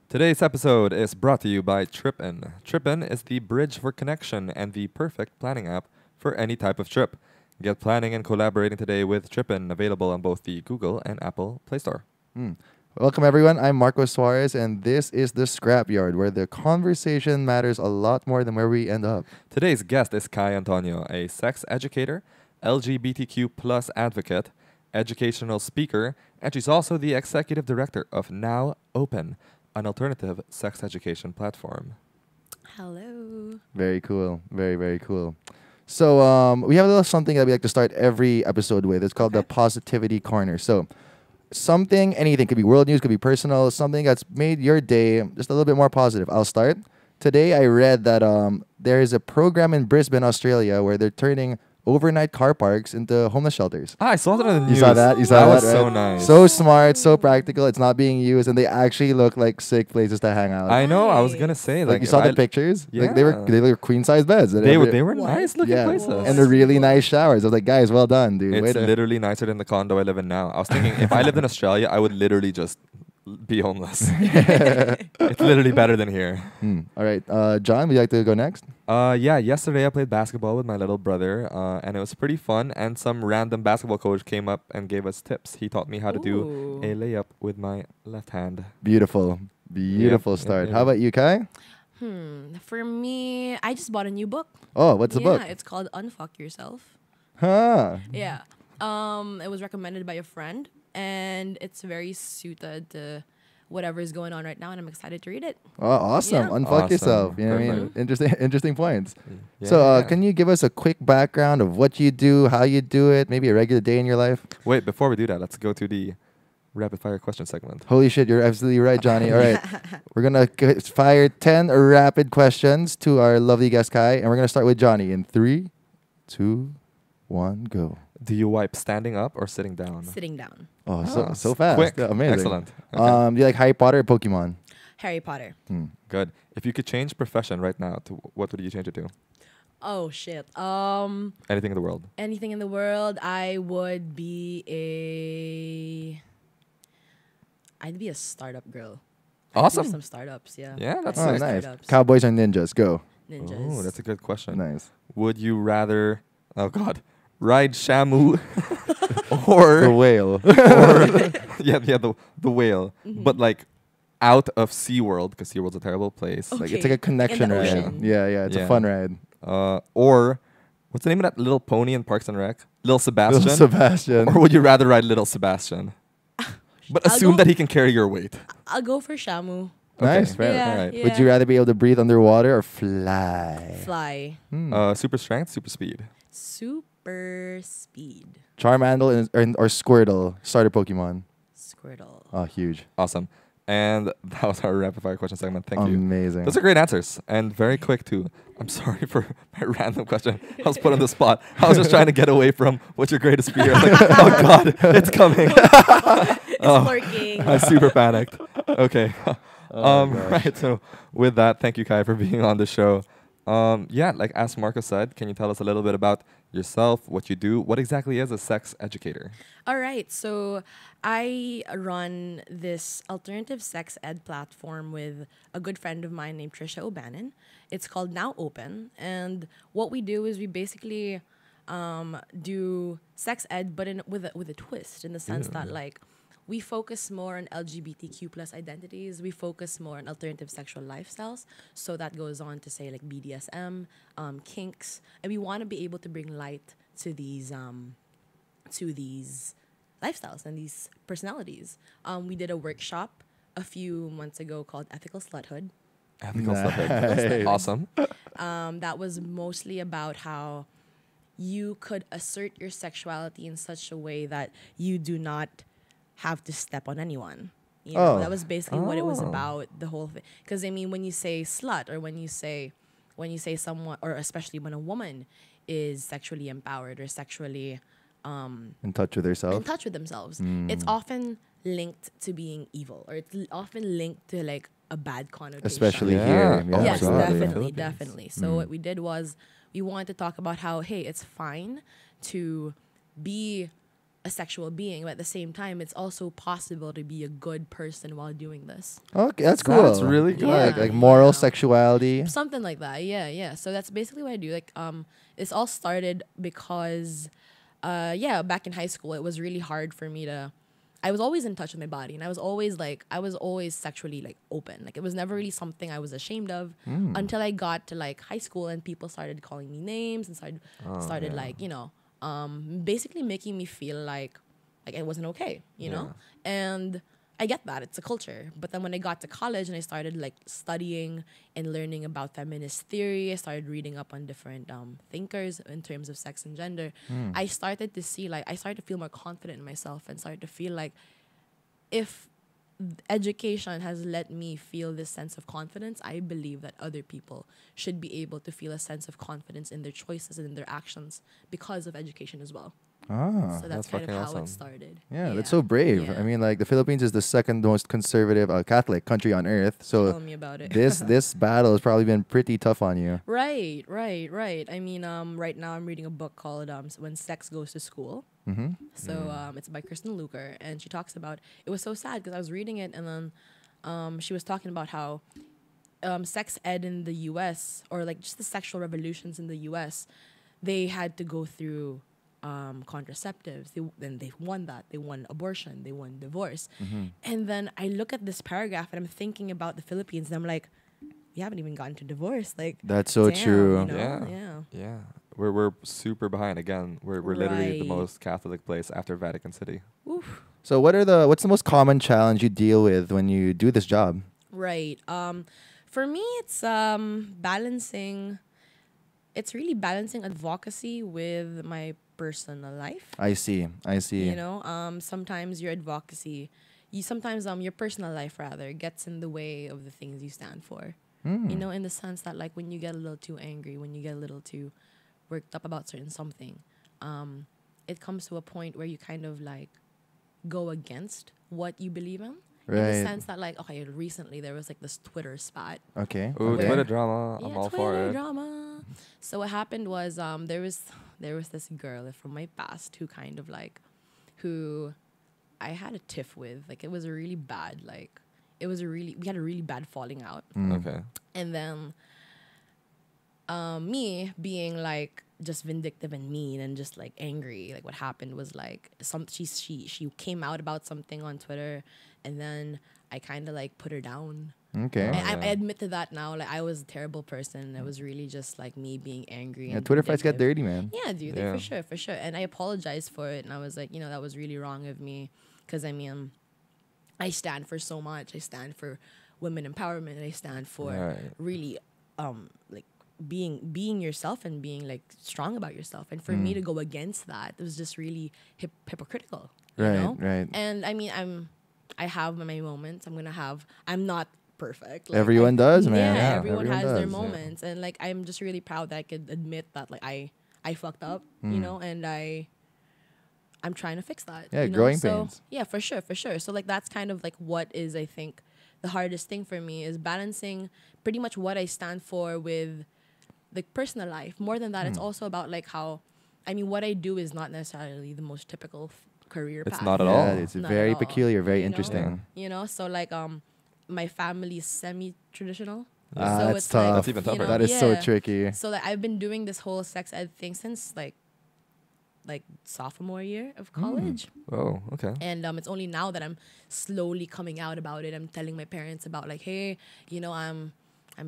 Today's episode is brought to you by TripIn. TripIn is the bridge for connection and the perfect planning app for any type of trip. Get planning and collaborating today with TripIn, available on both the Google and Apple Play Store. Welcome, everyone. I'm Marco Suarez, and this is the Scrapyard, where the conversation matters a lot more than where we end up. Today's guest is Cai Antonio, a sex educator, LGBTQ plus advocate, educational speaker, and she's also the executive director of Now Open, an alternative sex education platform. Hello. Very cool. Very, very cool. So we have a little something that we like to start every episode with. It's called the Positivity Corner. So something, anything, could be world news, could be personal, something that's made your day just a little bit more positive. I'll start. Today I read that there is a program in Brisbane, Australia, where they're turning overnight car parks into homeless shelters. I saw that on the news. You saw that? You saw that? that, Was right? so nice. So smart, so practical. It's not being used, and they actually look like sick places to hang out. I know. I was gonna say like you saw the pictures. Like they were queen size beds. They were nice looking places, and they're really nice showers. I was like, guys, well done, dude. It's literally nicer than the condo I live in now. I was thinking if I lived in Australia, I would literally just be homeless. It's literally better than here. All right, John, would you like to go next? Yeah, yesterday I played basketball with my little brother, and it was pretty fun. And some random basketball coach came up and gave us tips. He taught me how to do a layup with my left hand. Beautiful start. How about you, Kai? For me, I just bought a new book. Oh, what's the book? Yeah, it's called Unfuck Yourself. Huh. Yeah. It was recommended by a friend, and it's very suited to whatever is going on right now, and I'm excited to read it. Oh, awesome. Yeah. Unfuck yourself. You know what I mean? Interesting points. Yeah, So can you give us a quick background of what you do, how you do it, maybe a regular day in your life? Wait, before we do that, let's go to the rapid fire question segment. Holy shit, you're absolutely right, Johnny. All right. We're going to fire 10 rapid questions to our lovely guest, Kai, and we're going to start with Johnny in 3, 2, 1, go. Do you wipe standing up or sitting down? Sitting down. Oh, so fast. Quick. Yeah, amazing. Excellent. Okay. Do you like Harry Potter or Pokemon? Harry Potter. Good. If you could change profession right now, to what would you change it to? Oh, shit. Anything in the world. Anything in the world, I'd be a startup girl. Awesome. I'd do some startups, yeah. Yeah, that's Oh, nice. nice. Startups. Cowboys or ninjas? Go. Ninjas. Oh, that's a good question. Nice. Would you rather, oh God, ride Shamu or The whale. the whale, but like out of SeaWorld, because SeaWorld's a terrible place. Okay. Like it's like a connection In the ride. ocean. Yeah, it's Yeah. a fun ride. Or what's the name of that little pony in Parks and Rec? Little Sebastian. Little Sebastian. Or would you rather ride Little Sebastian? But I'll assume go- that he can carry your weight. I'll go for Shamu. Nice, Okay. fair. Yeah, Alright. yeah. Would you rather be able to breathe underwater or fly? Fly. Super strength, super speed. Super speed. Charmander or Squirtle, starter Pokemon. Squirtle. Oh, huge. Awesome. And that was our rapid fire question segment. Thank you. Amazing. Those are great answers and very quick too. I'm sorry for my random question. I was put on the spot. I was just trying to get away from what's your greatest fear. I was like, oh God, it's coming. It's working. I super panicked. Okay. Oh, gosh. Right. So with that, thank you, Kai, for being on the show. Yeah, like as Marco said, can you tell us a little bit about yourself, what you do? What exactly is a sex educator? All right. So I run this alternative sex ed platform with a good friend of mine named Trisha O'Bannon. It's called Now Open. And what we do is we basically do sex ed, but with a twist, in the sense that like we focus more on LGBTQ plus identities. We focus more on alternative sexual lifestyles. So that goes on to say like BDSM, kinks, and we want to be able to bring light to these lifestyles and these personalities. We did a workshop a few months ago called Ethical Sluthood. Ethical stuff. Nice. Awesome. That was mostly about how you could assert your sexuality in such a way that you do not have to step on anyone. You know, Oh. that was basically what it was about, the whole thing. Because I mean, when you say slut, or when you say someone, or especially when a woman is sexually empowered or sexually In touch with herself. in touch with themselves, it's often linked to being evil, or it's often linked to like a bad connotation. Especially Yeah. here. Oh, Yes, my God. definitely, Philippines. definitely. So what we did was we wanted to talk about how, hey, it's fine to be a sexual being, but at the same time, it's also possible to be a good person while doing this. Okay, that's cool. That's really good. Like moral Yeah. sexuality. Something like that. Yeah, yeah. So that's basically what I do. Like, this all started because, back in high school, it was really hard for me to. I was always in touch with my body, and I was always sexually like open. Like, it was never really something I was ashamed of until I got to like high school, and people started calling me names and started like, you know, basically making me feel like it wasn't okay, you know? And I get that, it's a culture. But then when I got to college and I started like studying and learning about feminist theory, I started reading up on different thinkers in terms of sex and gender. I started to see I started to feel more confident in myself and started to feel like if education has let me feel this sense of confidence, I believe that other people should be able to feel a sense of confidence in their choices and in their actions because of education as well. Ah. So That's that's kind of fucking how awesome. it started. Yeah, that's so brave. I mean, like the Philippines is the second most conservative Catholic country on earth. Tell So me about it. this battle has probably been pretty tough on you. Right. I mean, right now I'm reading a book called When Sex Goes to School. Mm-hmm. So it's by Kristen Luker, and she talks about, it was so sad because I was reading it, and then she was talking about how sex ed in the U.S., or like just the sexual revolutions in the U.S., they had to go through contraceptives. They won that. They won abortion. They won divorce. And then I look at this paragraph and I'm thinking about the Philippines, and I'm like, we haven't even gotten to divorce. Like, That's so damn, true. You know? Yeah. We're super behind again. We're literally the Right. most Catholic place after Vatican City. Oof. So what's the most common challenge you deal with when you do this job? Right. For me, it's balancing. It's really balancing advocacy with my personal life. I see. You know, sometimes your advocacy, sometimes your personal life rather gets in the way of the things you stand for. You know, in the sense that like when you get a little too angry, when you get a little too worked up about certain something, it comes to a point where you kind of like go against what you believe in. In the Right. sense that like, okay, recently there was like this Twitter spat. Okay. Ooh, okay. Twitter drama. I'm all for Twitter it. drama. So what happened was there was this girl from my past who kind of like, who I had a tiff with. Like, it was a really bad, like, we had a really bad falling out. Okay. And then me being like just vindictive and mean and just like angry, like what happened was like she came out about something on Twitter, and then I kind of like put her down. Okay. And Yeah. I admit to that now. Like, I was a terrible person. It was really just like me being angry. Yeah, and Twitter fights get vindictive. dirty, man. Yeah, dude, Yeah. for sure. And I apologized for it, and I was like, you know, that was really wrong of me, because I mean, I stand for so much. I stand for women empowerment. I stand for Right. really, like being yourself and being like strong about yourself. And for me to go against that, it was just really hypocritical. You Right, know? right. And I mean, I have my moments. I'm not perfect. Like, Everyone does, man. Yeah, Yeah, everyone everyone has their does, yeah. moments, and like I'm just really proud that I could admit that like I fucked up, you know, and I'm trying to fix that. Yeah, you know? growing So, pains. yeah, for sure. So like that's kind of like what is, I think, the hardest thing for me is balancing pretty much what I stand for with the personal life. More than that, it's also about like how, I mean, what I do is not necessarily the most typical career It's path. not at Yeah, all. it's Not very at all, peculiar, very you know? interesting. You know, so like my family is semi-traditional. Ah, So that's it's tough. like, That's even you tougher. know, That is so yeah. tricky. So like I've been doing this whole sex ed thing since like sophomore year of college. Oh, okay. And it's only now that I'm slowly coming out about it. I'm telling my parents about like, hey, you know, I'm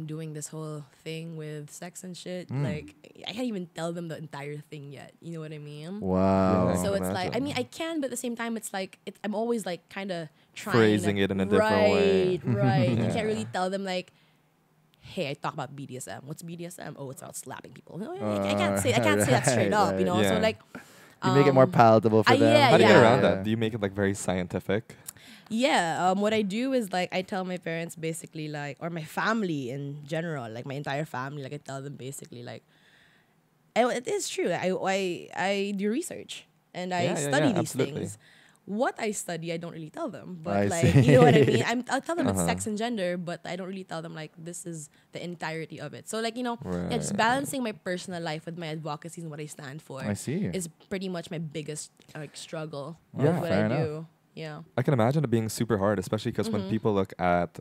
doing this whole thing with sex and shit. Like, I can't even tell them the entire thing yet. You know what I mean? Wow. Yeah. So can it's like, I imagine. mean, I can, but at the same time, it's like, I'm always like kind of trying Phrasing to, it in a different way. Right. You Yeah. can't really tell them like, hey, I talk about BDSM. What's BDSM? Oh, it's about slapping people. No, I can't say that straight up, you right. know? Yeah. So like, You make it more palatable for them. yeah, How do you get yeah. around that? Do you make it like very scientific? yeah, what I do is like I tell my parents basically like, or my family in general, like my entire family, like I tell them basically like, it is true. I do research and I Yeah, study these absolutely. things. what I study, I don't really tell them. But I like, see. you know what I mean? I'll tell them it's Uh-huh. sex and gender, but I don't really tell them like this is the entirety of it. So like, yeah, just Right. balancing my personal life with my advocacy and what I stand for I see. is pretty much my biggest like struggle Yeah, with what fair I enough. do. Yeah. I can imagine it being super hard, especially because when people look at,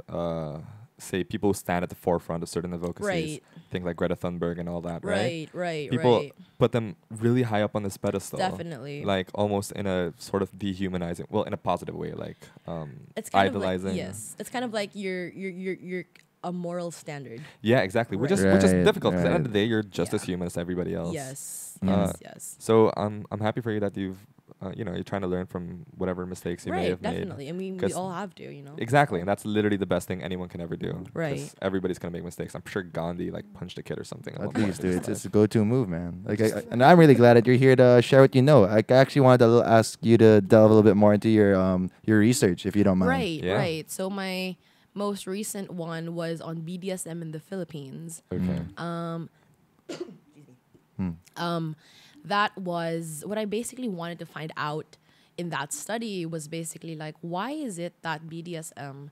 say, people who stand at the forefront of certain advocacies, Right. think like Greta Thunberg and all that, right? Right. People Right. put them really high up on this pedestal. Definitely. Like almost in a sort of dehumanizing, well, in a positive way, like It's kind idolizing. of like, yes. It's kind of like you're a moral standard. Yeah, exactly. Which is Right. which is Right, difficult because at the end right. of the day, you're just as Yeah. human as everybody else. Yes. Uh, Yes. So I'm happy for you that you've you're trying to learn from whatever mistakes you may Right, have definitely. I mean, we 'Cause- all have to, you know. made. Exactly, and that's literally the best thing anyone can ever do. 'Cause Right. Everybody's gonna make mistakes. I'm sure Gandhi like punched a kid or something. at one At point least, in his dude, it's life. a go-to move, man. Like, and I'm really glad that you're here to share what you know. I actually wanted to ask you to delve a little bit more into your research, if you don't mind. Right, Yeah. right. So my most recent one was on BDSM in the Philippines. Okay. That was what I basically wanted to find out in that study was basically like, why is it that BDSM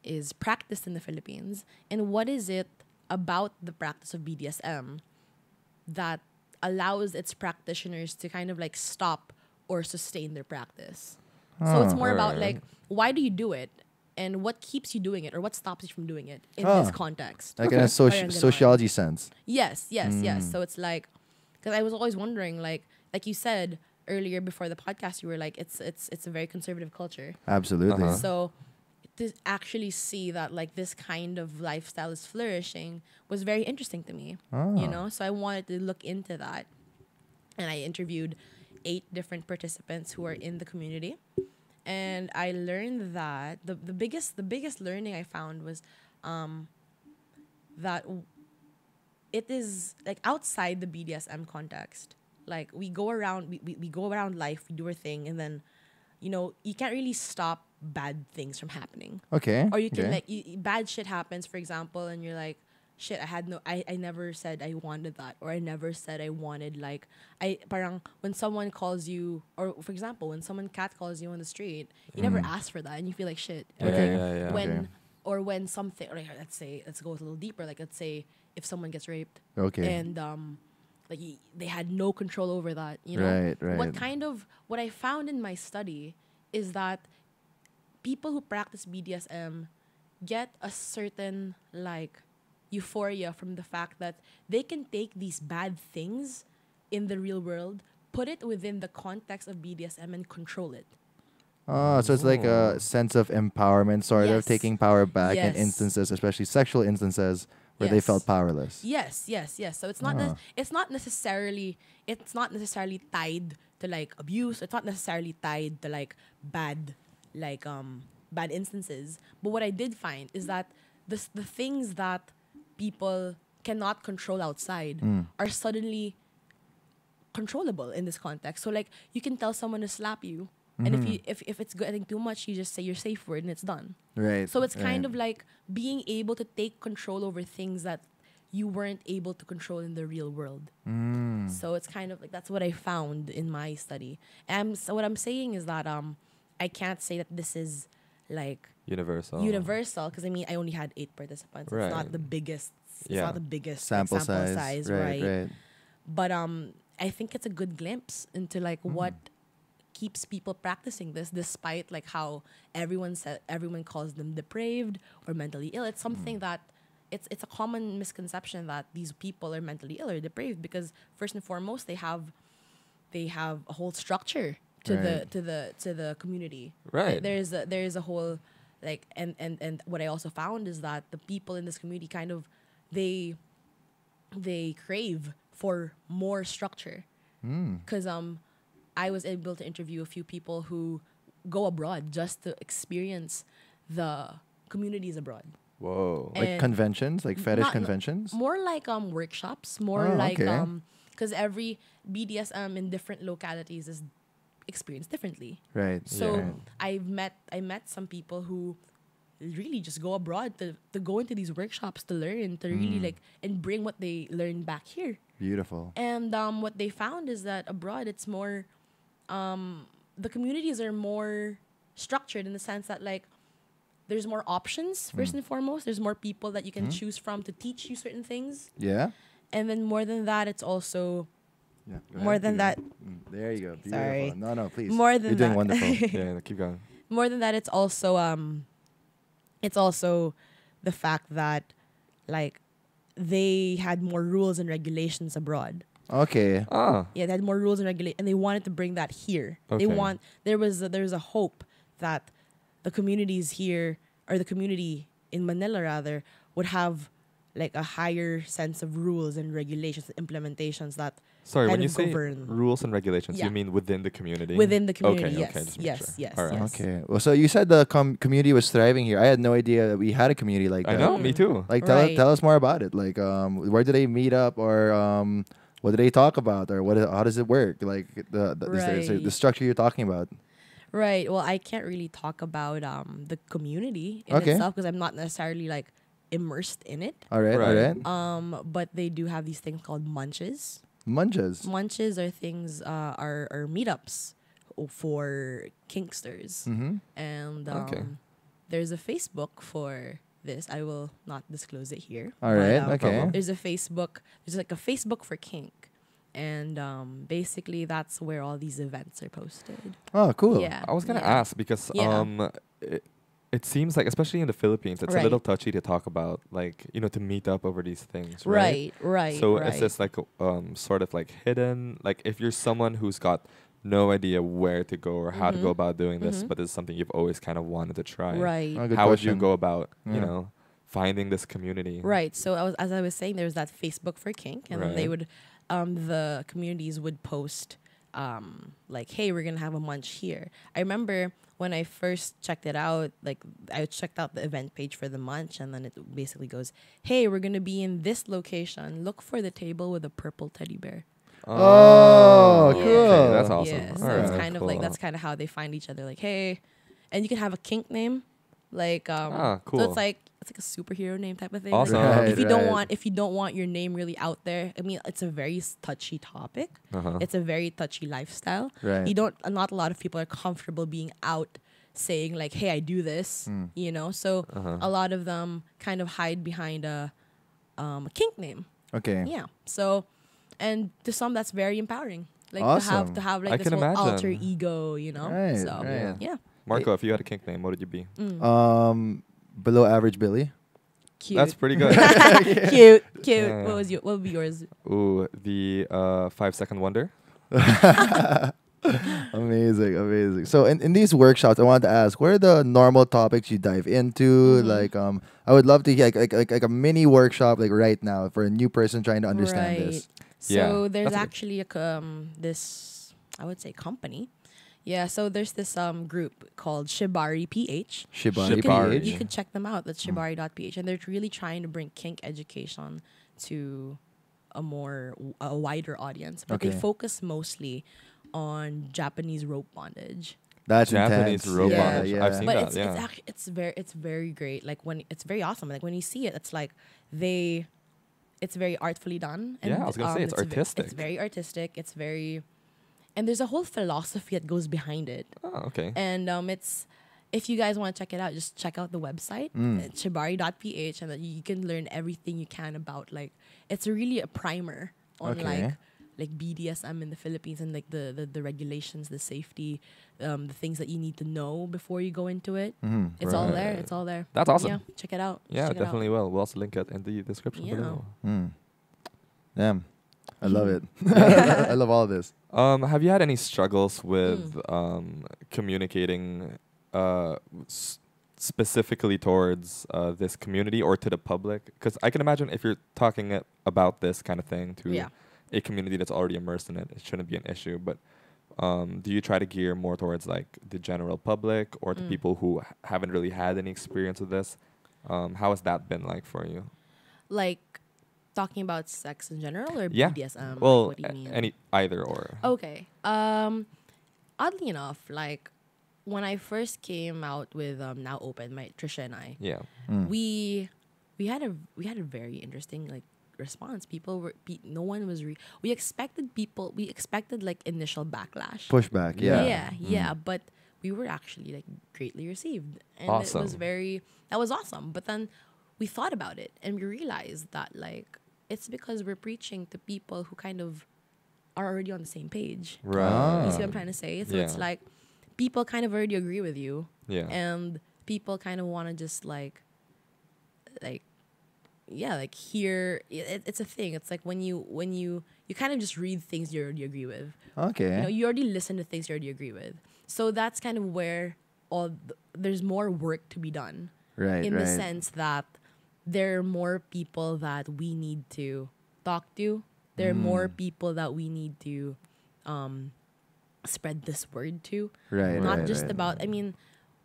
is practiced in the Philippines, and what is it about the practice of BDSM that allows its practitioners to kind of like stop or sustain their practice? So it's more about Alright. like, why do you do it, and what keeps you doing it, or what stops you from doing it in this Ah. context? Like in a Parang ganon. sociology sense. Yes. So it's like, because I was always wondering, like you said earlier before the podcast, you were like, it's a very conservative culture. Absolutely. Uh-huh. So to actually see that like this kind of lifestyle is flourishing was very interesting to me. You know, so I wanted to look into that, and I interviewed 8 different participants who are in the community, and I learned that the biggest learning I found was that it is like outside the BDSM context. Like we go around life, we do our thing, and then you can't really stop bad things from happening. Okay. Or you can okay. bad shit happens, for example, and you're like, shit, I never said I wanted that, or I never said I wanted, like, parang when someone calls you, or for example, when someone cat calls you on the street, you never ask for that, and you feel like shit. Or Okay. Yeah. when Okay. or when something, or like, let's go a little deeper, like let's say if someone gets raped, Okay. and like they had no control over that, you know. Right. What I found in my study is that people who practice BDSM get a certain like euphoria from the fact that they can take these bad things in the real world, put it within the context of BDSM, and control it. So it's like a sense of empowerment, sort of Yes. taking power back in Yes. instances, especially sexual instances, where they Yes. felt powerless. Yes. So it's not it's not necessarily tied to like abuse. It's not necessarily tied to like bad instances. But what I did find is that the things that people cannot control outside are suddenly controllable in this context. So like you can tell someone to slap you, and if it's getting too much, you just say your safe word and it's done. Right. So it's kind right. of like being able to take control over things that you weren't able to control in the real world. So it's kind of like that's what I found in my study. And so what I'm saying is that I can't say that this is like Universal. because I mean I only had 8 participants. Right. It's not the biggest. It's Yeah. not the biggest sample, like, size. right? But I think it's a good glimpse into like what keeps people practicing this, despite like how everyone calls them depraved or mentally ill. It's something that it's a common misconception that these people are mentally ill or depraved, because first and foremost they have a whole structure to Right. the community. Right. There is a whole like and what I also found is that the people in this community kind of they crave for more structure. Because I was able to interview a few people who go abroad just to experience the communities abroad. Whoa. Like And conventions, like fetish not- conventions. More like workshops, more Oh, like okay. because every BDSM in different localities is experienced differently. Right. So right. I met some people who really just go abroad to go into these workshops to learn, to really like and bring what they learn back here. Beautiful. And what they found is that abroad it's more the communities are more structured in the sense that like there's more options first and foremost. There's more people that you can choose from to teach you certain things. Yeah. And then more than that, it's also Yeah. Go more ahead, than keep that. going. There you go. Beautiful. Sorry. No, please. More than You're doing that. wonderful. Yeah, keep going. More than that, it's also the fact that like they had more rules and regulations abroad. Okay. Ah, Yeah, they had more rules and regulations, and they wanted to bring that here. Okay. There's a hope that the communities here, or the community in Manila rather, would have like a higher sense of rules and regulations, implementations that sorry. kind When you of say govern rules and regulations, Yeah. you mean within the community? within the community. Okay, Yes, okay, just make yes, sure. yes, All right. yes. Okay. Well, so you said the community was thriving here. I had no idea that we had a community like I that. know. Me too. Like, Right. tell us more about it. Like, where do they meet up, or what do they talk about, or how does it work? Like the Right. structure you're talking about. Right. Well, I can't really talk about the community in Okay. itself because I'm not necessarily like immersed in it. All right. Right. All right. But they do have these things called munches. Munches. Munches are things are meetups for kinksters, Mm-hmm. and Okay. there's a Facebook for this. I will not disclose it here. All but, right. Okay. There's like a Facebook for kink, and basically that's where all these events are posted. Oh, cool. Yeah. I was gonna yeah. ask because Yeah. it seems like, especially in the Philippines, it's a Right. little touchy to talk about, like, to meet up over these things, right? Right. So right. is this like sort of like hidden? Like, if you're someone who's got no idea where to go or how to go about doing this, but it's something you've always kind of wanted to try, Right. Oh, good how would you question. go about, Yeah. finding this community? Right. So as I was saying, there's that Facebook for kink, and then they Right. would, the communities would post, like, hey, we're gonna have a munch here. I remember when I first checked it out, like I checked out the event page for the munch, and then it basically goes, hey, we're gonna be in this location. Look for the table with a purple teddy bear. Oh, Yeah. cool. Okay, that's awesome. Yeah. So Alright, it's kind of like cool. that's kind of how they find each other. Like, hey, and you can have a kink name, like So cool. it's like a superhero name type of thing. Awesome. Like, Right, if you right. don't want your name really out there, I mean, it's a very touchy topic. Uh-huh. It's a very touchy lifestyle. Right. Not a lot of people are comfortable being out saying like, hey, I do this, So a lot of them kind of hide behind a kink name. Okay. Yeah. So, and to some, that's very empowering. Like Awesome. to have like I this can whole alter imagine. ego, Right, So right. yeah, Marco, if you had a kink name, what would you be? Below average Billy. cute. That's pretty good. cute. Yeah. What would be yours? Ooh, the 5-second wonder. Amazing. So in these workshops, I wanted to ask, what are the normal topics you dive into? Like, I would love to hear like a mini workshop like right now for a new person trying to understand this. So Yeah, there's that's good. actually this I would say company. Yeah, so there's this group called Shibari.ph. Shibari. Shibari. You could check them out. That's shibari.ph, and they're really trying to bring kink education to a wider audience. But they Okay. focus mostly on Japanese rope bondage. That's Japanese intense. rope Yeah. bondage. Yeah. I've seen But that. it's Yeah. actually it's very great. Like it's very awesome. Like when you see it, it's like it's very artfully done. And, Yeah, I was gonna say, it's artistic. It's very artistic. It's very, and there's a whole philosophy that goes behind it. Oh, okay. And it's, if you guys want to check it out, just check out the website, shibari.ph, and then you can learn everything you can about, like, it's really a primer on Okay. like BDSM in the Philippines, and like the regulations, the safety, the things that you need to know before you go into it. It's all there. Right. It's all there. That's awesome. Yeah, check it out. Yeah, Check it out. definitely will. We'll also link it in the description Yeah. below. Damn. I love it. I love all of this. Have you had any struggles Mm. with communicating specifically towards this community or to the public? Because I can imagine if you're talking about this kind of thing to Yeah. a community that's already immersed in it, it shouldn't be an issue. But do you try to gear more towards like the general public or to people who haven't really had any experience with this? How has that been like for you? Like talking about sex in general or Yeah. BDSM? Like, Well, what do you mean? any either or. Okay. Oddly enough, like when I first came out with Now Open, my Trisha and I, Yeah. we had a very interesting like response. People were no one was we expected people, we expected like initial backlash. Pushback. Yeah. Yeah, but we were actually like greatly received, and it was Awesome. that was awesome. But then we thought about it and we realized that like it's because we're preaching to people who kind of are already on the same page. Right. You see what I'm trying to say? So it's Yeah. like people kind of already agree with you, Yeah. and people kind of want to just like yeah, like hear it's a thing. It's like when you kind of just read things you already agree with. Okay. You know, you already listen to things you already agree with. So that's kind of where there's more work to be done. Right. In right. the sense that there are more people that we need to talk to. There are more people that we need to spread this word to. Right. Not right, just right. about, I mean,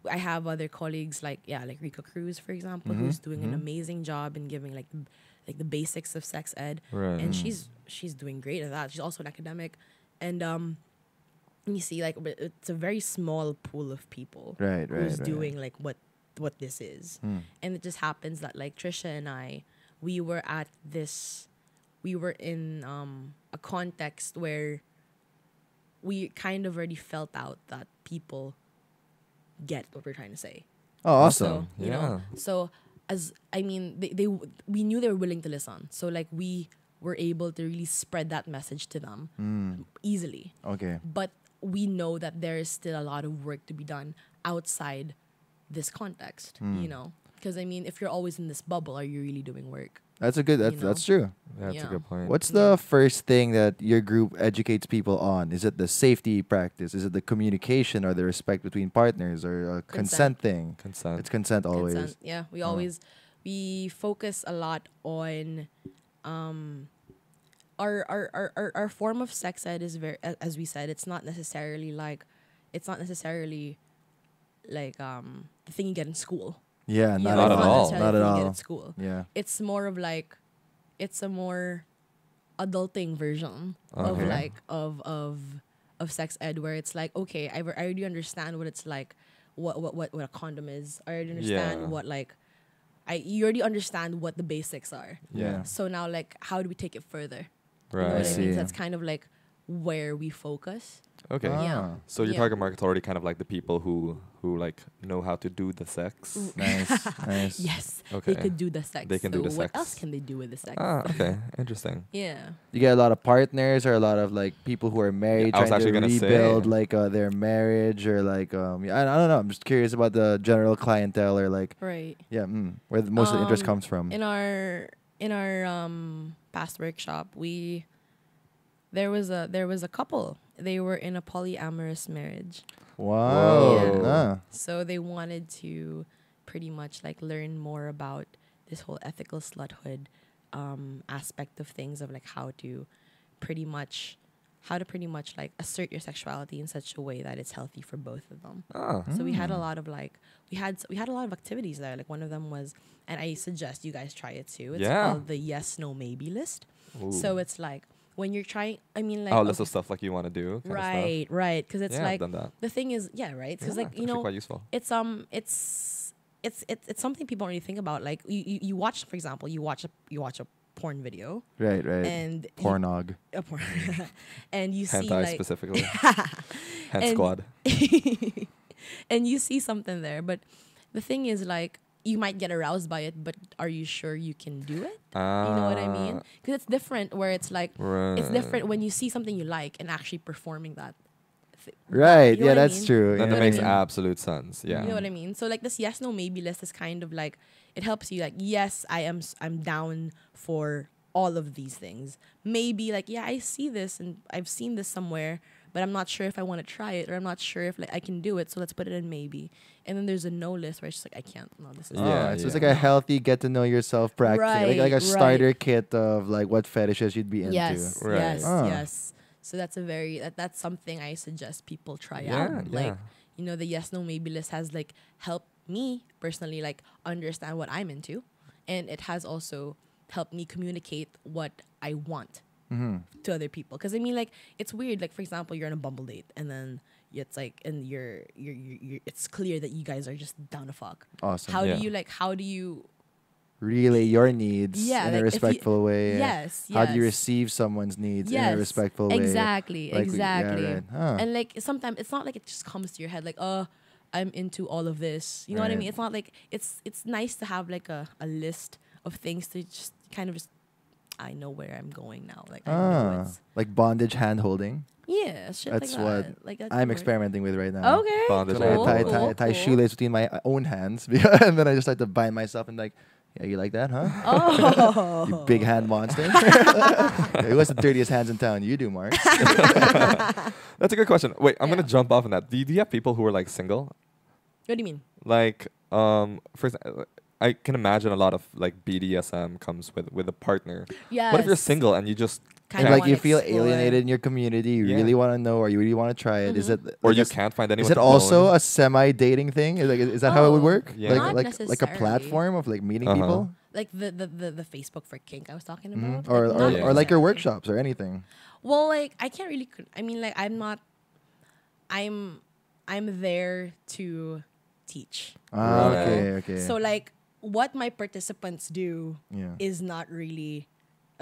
I have other colleagues like Rico Cruz, for example, who's doing an amazing job in giving like the basics of sex ed. Right. And she's doing great at that. She's also an academic. And you see, like, it's a very small pool of people Right. Right. who's right. doing like what this is. And it just happens that like Trisha and I, we were in a context where we kind of already felt out that people get what we're trying to say. Oh, awesome. So, you know, Yeah. so as I mean, we knew they were willing to listen. So like we were able to really spread that message to them easily. Okay. But we know that there is still a lot of work to be done outside this context, you know? Because I mean, if you're always in this bubble, are you really doing work? That's a good. know. That's true. That's a Yeah. good point. What's the first thing that your group educates people on? Is it the safety practice? Is it the communication or the respect between partners or consent thing? Consent? It's consent always. Consent. Yeah, we focus a lot on our form of sex ed is very, as we said, it's not necessarily like the thing you get in school. Yeah, You not, know, at Not at it's all. necessarily Not the at thing you get all. at school. Yeah. It's more of like, it's a more adulting version of Okay. like of sex ed, where it's like, okay, I already understand what it's like, what a condom is. I already understand Yeah. what like you already understand what the basics are. Yeah. So now like how do we take it further? Right. You know what I mean? see. That's kind of like where we focus. Okay. Yeah. Ah, So your Yeah. target market's already kind of like the people who like know how to do the sex. nice. Nice. Yes. Okay. They could do the sex. They can do So the what sex. else can they do with the sex? Ah, okay. Interesting. Yeah. You get a lot of partners or a lot of like people who are married I was trying to actually gonna say. rebuild like their marriage or like I don't know. I'm just curious about the general clientele or like Right. where most of the interest Um, comes from. In our past workshop, there was a couple. They were in a polyamorous marriage. Wow. Whoa. Ah. So they wanted to pretty much like learn more about this whole ethical sluthood aspect of things, of like how to pretty much like assert your sexuality in such a way that it's healthy for both of them. Ah. So we had a lot of like we had a lot of activities there. Like one of them was, and I suggest you guys try it too. It's Yeah. called the yes no maybe list. Ooh. So it's like when you're trying, I mean like Oh, list okay, of stuff like you want to do. Kind right, right, because Of it's stuff. Yeah, like I've done that. the thing is, yeah, right, because Yeah, like it's you actually know quite useful. it's something people don't really think about. Like you watch, for example, you watch a porn video Right. and Pornog. a porn and you see Hentai like specifically. Hen And- squad. and you see something there, but the thing is like you might get aroused by it, but are you sure you can do it? You know what I mean? Because it's different where it's like it's different when you see something you like and actually performing that. Right. You know Yeah, what I that's mean? true. Then yeah. that makes I mean? absolute sense. Yeah. You know what I mean? So like this yes no maybe list is kind of like it helps you like, yes, I'm down for all of these things. Maybe like, yeah, I see this and I've seen this somewhere, but I'm not sure if I want to try it, or I'm not sure if like I can do it. So let's put it in maybe. And then there's a no list where it's just like, I can't. No, this is Yeah, So it's yeah. like a healthy get to know yourself practice, like a Right, starter kit of like what fetishes you'd be into. Yes, Right. yes, Ah. yes. So that's that's something I suggest people try Yeah, out. yeah. Like, you know, the yes no maybe list has like helped me personally like understand what I'm into, and it has also helped me communicate what I want to other people. Because I mean, like, it's weird. Like, for example, you're on a Bumble date, and then it's like, and you're it's clear that you guys are just down to fuck. Awesome. How Yeah. do you relay your needs Yeah, in like, a if you- respectful way? Yes. How do you yes. receive someone's needs in a Yes, respectful way? exactly, Like, exactly. Yeah, right. Huh. And like sometimes it's not like it just comes to your head like, oh, I'm into all of this. You know what I Right. mean? It's not like it's nice to have like a list of things to just kind of just I know where I'm going now. Like I know it's Like bondage hand holding. yeah, shit That's like what that. Like that I'm can work. experimenting with right now. Okay. Bondage So hand cool, I holding. tie cool. shoelace between my own hands, and then I just start to bind myself and like, yeah, you like that, huh? Oh. You big hand monster. Who has the dirtiest hands in town? You do, Mark. That's a good question. Wait, I'm Yeah. gonna jump off on that. Do you have people who are like single? What do you mean? Like, for example, I can imagine a lot of like BDSM comes with a partner. Yeah. What if you're single and you just Kinda And like wanna you feel explore. alienated in your community, you Yeah. really want to know, or you really want to try it? Is it or like you a- can't find anyone? Is it to also bone? a semi-dating thing? Is that how it would Oh, work? Yeah. Not Like a necessarily. platform of like meeting Uh-huh. people, Like the Facebook for kink I was talking Mhm. about. or Like, or, not Yeah. or like your necessarily. workshops or anything. Well, like I can't really. I mean, like I'm not. I'm there to teach. Ah, Right. okay. So like what my participants do yeah. is not really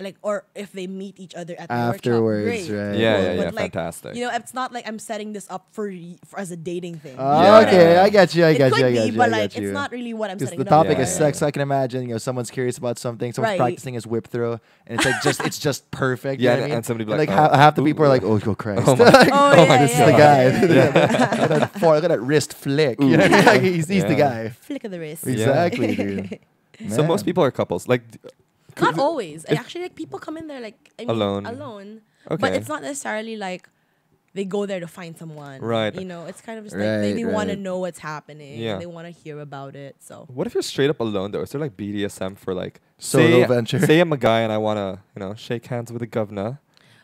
like, or if they meet each other at the Afterwards, workshop, great. right. Yeah, cool. yeah, yeah. But, like, Fantastic. You know, it's not like I'm setting this up for as a dating thing. Ah, You know what I okay, mean? I get you. I It get could you. I be, get you. but I like get you. it's not really what I'm Because setting the it up topic for. is sex, so I can imagine someone's curious about something, someone's Right. practicing his whip throw, and it's like it's just perfect. Yeah, you know what I mean? and somebody be And, like, half the ooh, people are like, oh Christ, Oh my- Like, Oh, yeah, this is yeah, the guy. yeah, Look at that wrist flick. You know what I mean? Like, he's the Yeah. guy. Flick of the wrist. Exactly, dude. So most Man. people are couples. Like, Not always. Actually, like people come in there like I mean, Alone. alone. Okay. But it's not necessarily like they go there to find someone. Right. You know, it's kind of just like they Right, want to right. know what's happening. Yeah. They want to hear about it. So what if you're straight up alone though? Is there like BDSM for like Solo venture. Say I'm a guy and I wanna shake hands with the governor.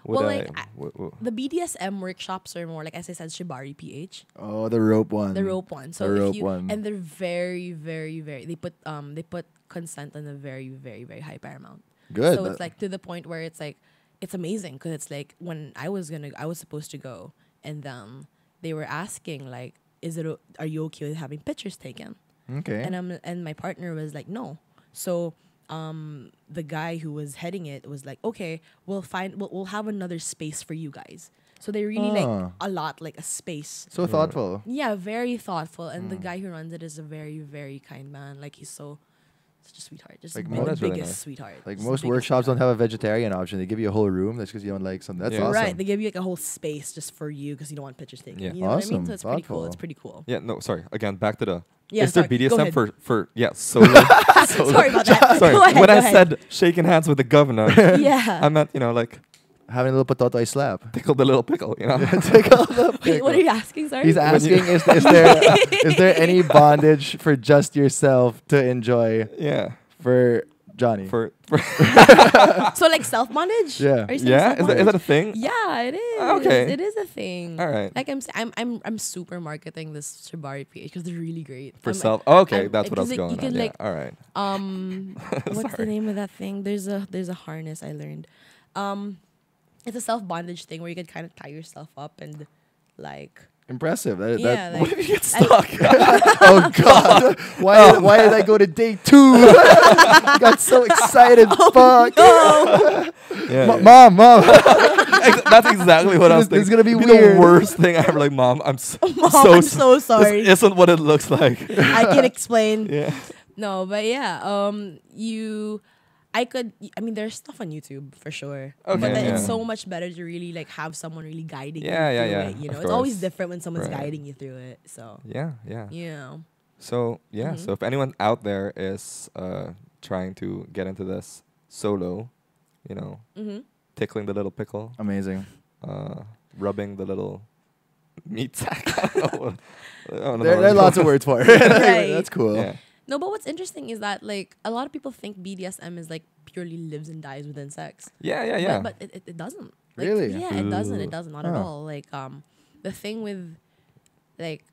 Would Well, I, like, the BDSM workshops are more like, as I said, shibari.ph, Oh, the rope one. the rope one. So The if rope you one. and they're very, very, very. They put consent on a very, very, very high paramount. Good. So it's like to the point where it's like it's amazing because it's like when I was supposed to go and then they were asking like, are you okay with having pictures taken? Okay. And my partner was like, no. So the guy who was heading it was like, okay, we'll have another space for you guys. So they really like a lot, like a space. So thoughtful. Yeah, very thoughtful. And the guy who runs it is a very, very kind man. Like he's such a sweetheart. Just Like, the mo- That's biggest really nice. sweetheart. Like Just the most biggest workshops don't sweetheart. have a vegetarian option. They give you a whole room. That's because you don't like something. That's Yeah. awesome. Right, they give you like a whole space just for you because you don't want pictures taken. Yeah. You know what I mean? Awesome, So it's pretty cool. thoughtful. It's pretty cool. Yeah, no, sorry. Again, back to the. Yeah, is there sorry. Go BDSM ahead. for solo? Sorry about that. Sorry, Go ahead, when go I ahead. said shaking hands with the governor, Yeah. I meant like Having a little potato slap. tickle the little pickle. Wait, what are you asking? Sorry. He's asking, is there any bondage for just yourself to enjoy Yeah, for Johnny? for So like self bondage? Yeah. Are you saying yeah. Is self-bondage? that a thing? Yeah, it is. Okay. It is a thing. All right. Like I'm super marketing this Shibari PH because they're really great. For I'm like- self. Oh, okay, I'm- that's what I was because, like, going you on. can, Yeah. like, All right. What's the name of that thing? There's a harness I learned. It's a self bondage thing where you can kind of tie yourself up and like Impressive. That, yeah. What Like, if you get stuck? oh God! Why did I go to day 2? I got so excited. Fuck. Yeah. Mom. That's exactly what I was This is thinking. gonna be It'd weird. The worst thing ever. Like, Mom, I'm so, Mom, I'm so sorry. This isn't what it looks like. I can explain. Yeah. No, but yeah, I mean, there's stuff on YouTube for sure. Okay, But then yeah. it's so much better to really like have someone really guiding Yeah, you yeah, through yeah, it. You of know, it's always course. different when someone's Right. guiding you through it. So Yeah. Yeah. yeah. So yeah. Mm-hmm. So if anyone out there is trying to get into this solo, Mm-hmm. tickling the little pickle, Amazing. rubbing the little meat sack. I don't know. I don't know There what are I'm lots of doing. words for it. Right. That's cool. Yeah. No, but what's interesting is that like a lot of people think BDSM is like purely lives and dies within sex. Yeah. Yeah. Yeah. But it doesn't. Like, Really? Yeah, it doesn't. It Ooh. doesn't. Not at Huh. all. Like the thing with like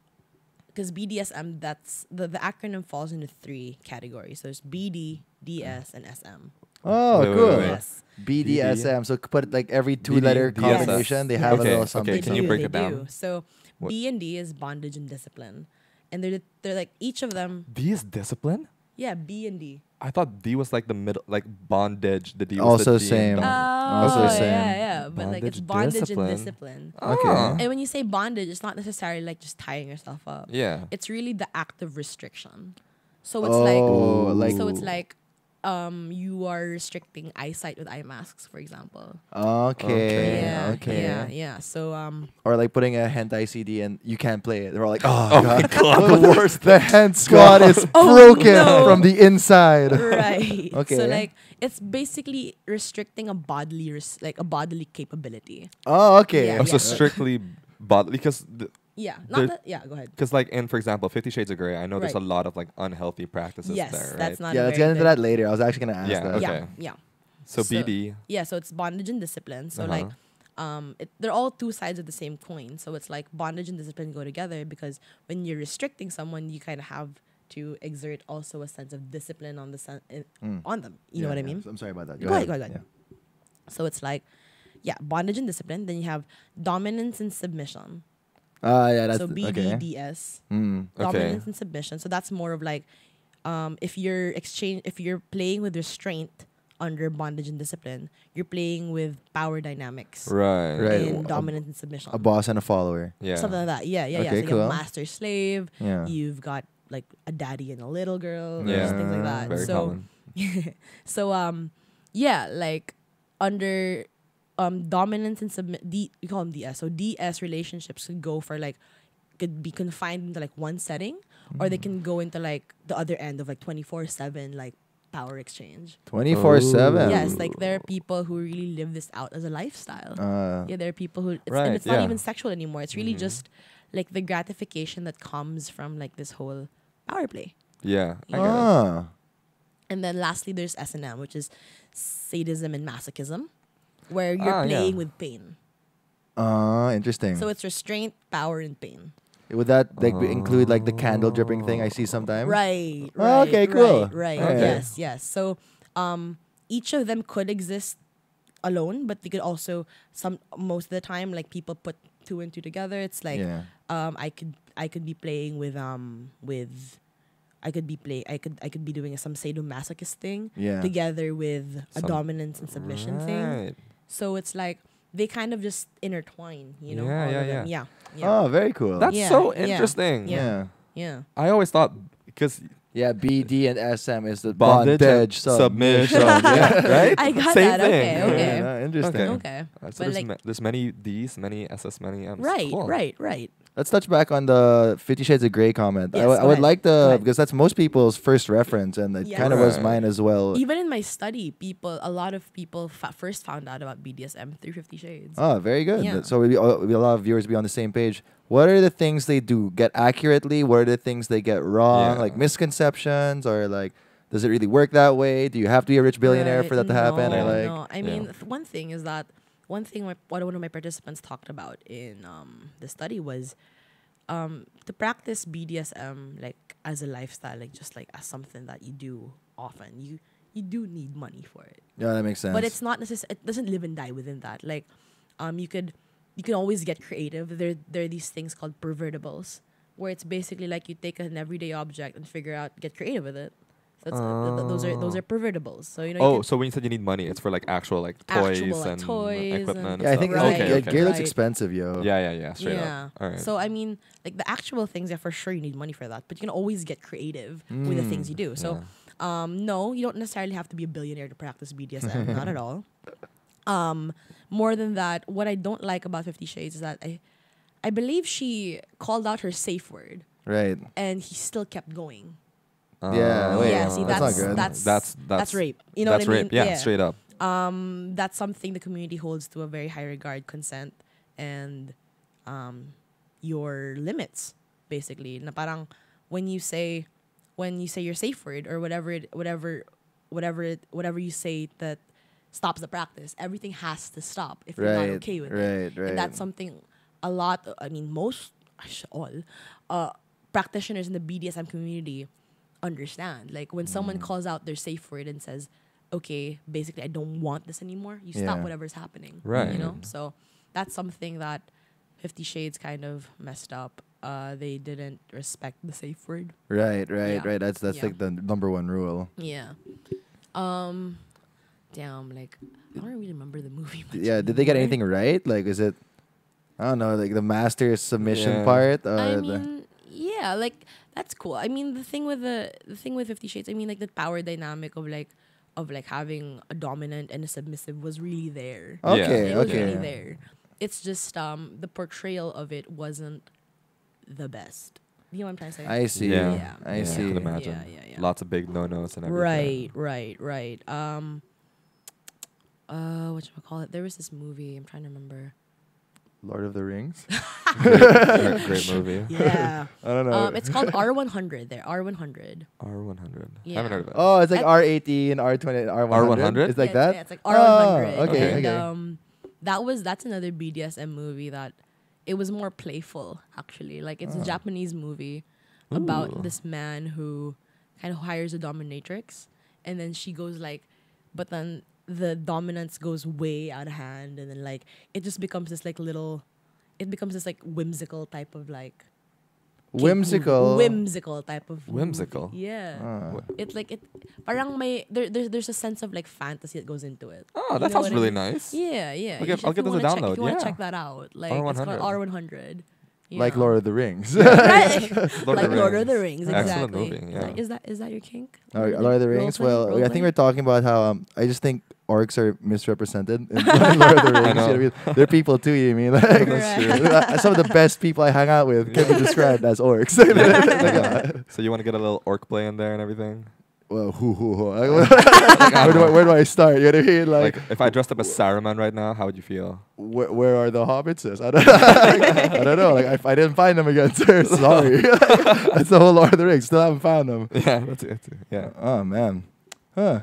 because BDSM, that's the acronym falls into 3 categories. So there's BD, DS, and SM. Oh, Wait, wait, cool. wait, wait. Yes. BDSM. So put like every 2-letter BD, combination, they have Okay, a little okay, something. can you do, break they it down? do. So What? B and D is bondage and discipline, and they're like each of them. D is discipline. Yeah, B and D. I thought D was like the middle, like bondage. The D was Also the D in same. dom- Also Oh, same. yeah. But like it's Bondage, bondage discipline. and discipline. Okay. And when you say bondage, it's not necessarily like just tying yourself up. Yeah. It's really the act of restriction. So Oh, it's like- so it's like you are restricting eyesight with eye masks, for example. Okay. Yeah, Okay. yeah. So Or like putting a hentai CD and you can't play it. They're all like, Oh oh, my god, God, the worst. the hand squad is Oh, broken no. from the inside. right. Okay. So like it's basically restricting a bodily like a bodily capability. Oh, okay. Yeah, Oh, so strictly bodily, because Yeah. There- Not that. Yeah. Go ahead. like in, for example, 50 Shades of Grey, I know there's a Right. lot of like unhealthy practices Yes, there, right? that's not. Yeah, a let's very get into good- that later. I was actually gonna ask Yeah, that. okay. Yeah. So So- BD. Yeah, so it's bondage and discipline. So like, they're all two sides of the same coin. So it's like bondage and discipline go together because when you're restricting someone, you kind of have to exert also a sense of discipline on on them. You know what I mean? I'm sorry about that. Go ahead. So it's like, yeah, bondage and discipline. Then you have dominance and submission. Yeah, that's So okay. BDDS, Mm. Okay. dominance and submission. So that's more of like, if you're playing with restraint under bondage and discipline, you're playing with power dynamics Right. Right. in A- dominance and submission. A boss and a follower. Yeah. Something like that. Yeah. Okay, So you cool. have master slave. Yeah. You've got like a daddy and a little girl. Yeah. Things like that. Very so common. so yeah, like under dominance and we call them DS. So DS relationships could go for like could be confined into like one setting, or they can go into like the other end of like 24/7 like power exchange. 24/7. Yes, like there are people who really live this out as a lifestyle. Yeah, there are people who Right, and it's not yeah. even sexual anymore. It's really just like the gratification that comes from like this whole power play. Yeah. I get it. Ah. And then lastly, there's S&M, which is sadism and masochism, where you're Yeah. playing with pain. Interesting. So it's restraint, power, and pain. Would that like include like the candle dripping thing I see sometimes? Right. Oh, Right. okay, cool. Right. Okay. Yes. So, each of them could exist alone, but they could also most of the time like people put two and two together. It's like Yeah. I could be playing with I could be doing some sadomasochist thing Yeah. together with a Some- dominance and submission thing. Right. So it's like they kind of just intertwine, you know. Yeah, all yeah, of them. yeah. Yeah. Oh, very cool. That's Yeah, so yeah. interesting. yeah. Yeah. I always thought, because Yeah, BD and SM is the bondage, bondage, and submission, yeah. right? I got Same that. thing. Okay. Yeah, no, interesting. Okay. So But there's, like there's many D's, many S's, many M's. right, Cool. right. Let's touch back on the 50 Shades of Grey comment. Yes, I go would ahead. like Go to, ahead. because that's most people's first reference, and it Yes. kind of was Right. mine as well. Even in my study, a lot of people first found out about BDSM through 50 Shades. Oh, very good. Yeah. So we a lot of viewers be on the same page. What are the things they do get accurately? What are the things they get wrong? Yeah. Like misconceptions, or like, does it really work that way? Do you have to be a rich billionaire Right, for that to happen? Or no, like, no. I Yeah. mean, one thing is that one of my participants talked about in the study was to practice BDSM like as a lifestyle, like just like as something that you do often. You do need money for it, yeah, that makes sense. but it's not necessary. It doesn't live and die within that. Like, you can always get creative. There are these things called pervertibles, where it's basically like you take an everyday object and get creative with it. So those are pervertibles. So you know. you Oh, can- so when you said you need money, it's for like actual like toys Actual, like, and toys and- equipment. yeah, I and think stuff. Right, like, okay, gear looks right. expensive, yo. Yeah, straight yeah. up. All right. So I mean, like the actual things, yeah, for sure you need money for that, but you can always get creative with the things you do. So, no, you don't necessarily have to be a billionaire to practice BDSM. Not at all. More than that, what I don't like about 50 Shades is that I believe she called out her safe word, Right. and he still kept going. Yeah, wait, yeah, see, that's not good. that's rape. You know that's what I mean? rape. Yeah, straight up. That's something the community holds to a very high regard, consent and your limits, basically. Na parang when you say your safe word or whatever you say that stops the practice, everything has to stop if you're not okay with it. Right. And that's something a lot, I mean, all practitioners in the BDSM community understand. Like when someone calls out their safe word and says, okay, basically I don't want this anymore, you stop Yeah. whatever's happening. Right. You know? So that's something that 50 Shades kind of messed up. they didn't respect the safe word. Right. Yeah. That's Yeah. like the number one rule. Yeah. Damn, like I don't really remember the movie much. Yeah. Did they get anymore. anything right? Like, is it? I don't know, like the master submission Yeah. part. Or I mean, yeah, like that's cool. I mean, the thing with 50 Shades, I mean, like the power dynamic of having a dominant and a submissive was really there. Okay. It was Okay. really there. It's just the portrayal of it wasn't the best. You know what I'm trying to say? I see. Yeah. I Yeah, see. I can imagine. Yeah. Lots of big no-nos and everything. Right. Whatchamacallit? There was this movie. I'm trying to remember. Lord of the Rings. Great movie. Yeah. I don't know. It's called R100. There, R100. R100. Yeah. Haven't heard of it. Oh, it's like At- R18, R20, R100. R100? It's like Yeah, that. Yeah, it's like Oh, R100. okay, And, okay. that's another BDSM movie that it was more playful actually. Like it's a Japanese movie about Ooh. this man who kind of hires a dominatrix, and then she goes like, but then the dominance goes way out of hand, and then like it just becomes this like whimsical type of like whimsical type of movie. Whimsical? Yeah. Ah. It's like parang there's a sense of like fantasy that goes into it. Oh, You that know sounds what I really mean? nice. Yeah. I'll You give- should- I'll if give you this a wanna check- download, If you want yeah. to check that out, like it's called R100. R100. Like Yeah. Lord of the Rings. Right. Lord of like the Lord of Rings. the Rings. Excellent Exactly. movie, yeah. Is that your kink? Lord of the Rings. Role-playing? Well, I think we're Role-playing? talking about how I just think orcs are misrepresented in Lord of the Rings. I You know know. what I mean? They're people too. You mean like Right. some of the best people I hang out with can be described as orcs. So you want to get a little orc play in there and everything? Well, where do I start? You know what I mean? Like, if I dressed up as Saruman right now, how would you feel? Where are the hobbits? I don't know. Like I didn't find them again, sir. Sorry. That's the whole Lord of the Rings. Still haven't found them. Yeah, that's it. Yeah. Oh man. Huh.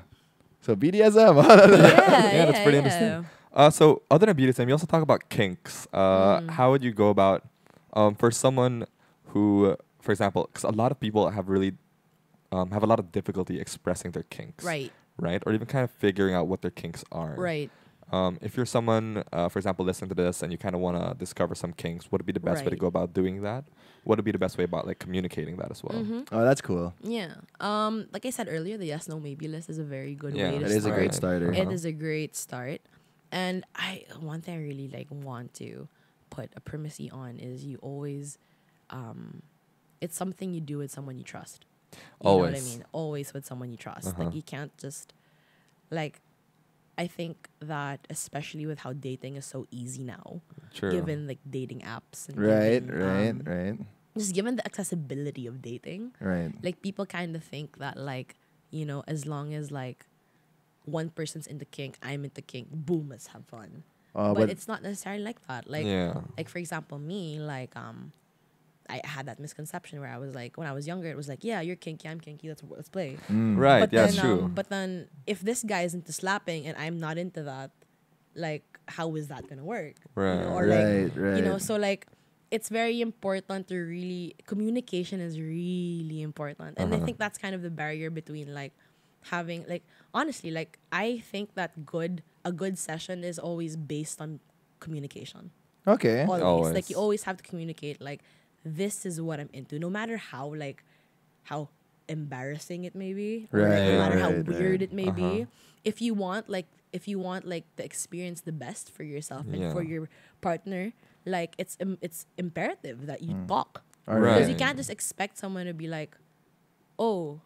So BDSM. Yeah, That's pretty interesting. So other than BDSM, you also talk about kinks. How would you go about for someone who, for example, because a lot of people have really have a lot of difficulty expressing their kinks, Right. or even kind of figuring out what their kinks are. Right. If you're someone, for example, listening to this and you kind of want to discover some kinks, what would be the best way to Right. go about doing that? What would be the best way about like communicating that as well? Oh, that's cool. Yeah. Like I said earlier, the yes, no, maybe list is a very good Yeah, way to It is a start. great starter. It is a great start. And one thing I really like want to put a primacy on is you always it's something you do with someone you trust. You know what I Always. mean? Always with someone you trust. Uh-huh. Like you can't just like I think that especially with how dating is so easy now, True. given like dating apps and Right, given, right. just given the accessibility of dating, Right. like people kind of think that like, you know, as long as like one person's into kink, I'm into kink, boom, let's have fun. But it's not necessarily like that. Like yeah. like for example, me, like I had that misconception where I was like, when I was younger, it was like, yeah, you're kinky, I'm kinky, let's play. Right. But Yeah, then, that's true. But then, if this guy is into slapping and I'm not into that, like, how is that gonna work? Right. You know, or like, Right. you know, so like, it's very important to really communication is really important, and I think that's kind of the barrier between like having like honestly like I think that a good session is always based on communication. Okay. Always. Like Always. you always have to communicate like this is what I'm into, no matter how embarrassing it may be, or Right, no matter how right, weird right. it may be. If you want like the experience the best for yourself and Yeah. for your partner, like it's imperative that you talk. All Right. Because you can't just expect someone to be like, oh,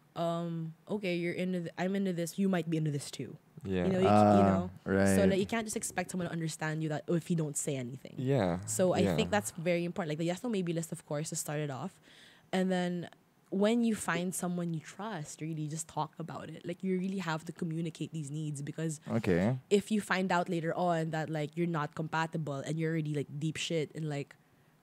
okay, you're into I'm into this, you might be into this too. Yeah. You know, you know. right. So like you can't just expect someone to understand you that if you don't say anything. Yeah. So I yeah. think that's very important. Like the yes no maybe list, of course, to start it off, and then when you find someone you trust, really just talk about it. Like you really have to communicate these needs, because Okay. if you find out later on that like you're not compatible and you're already like deep shit in like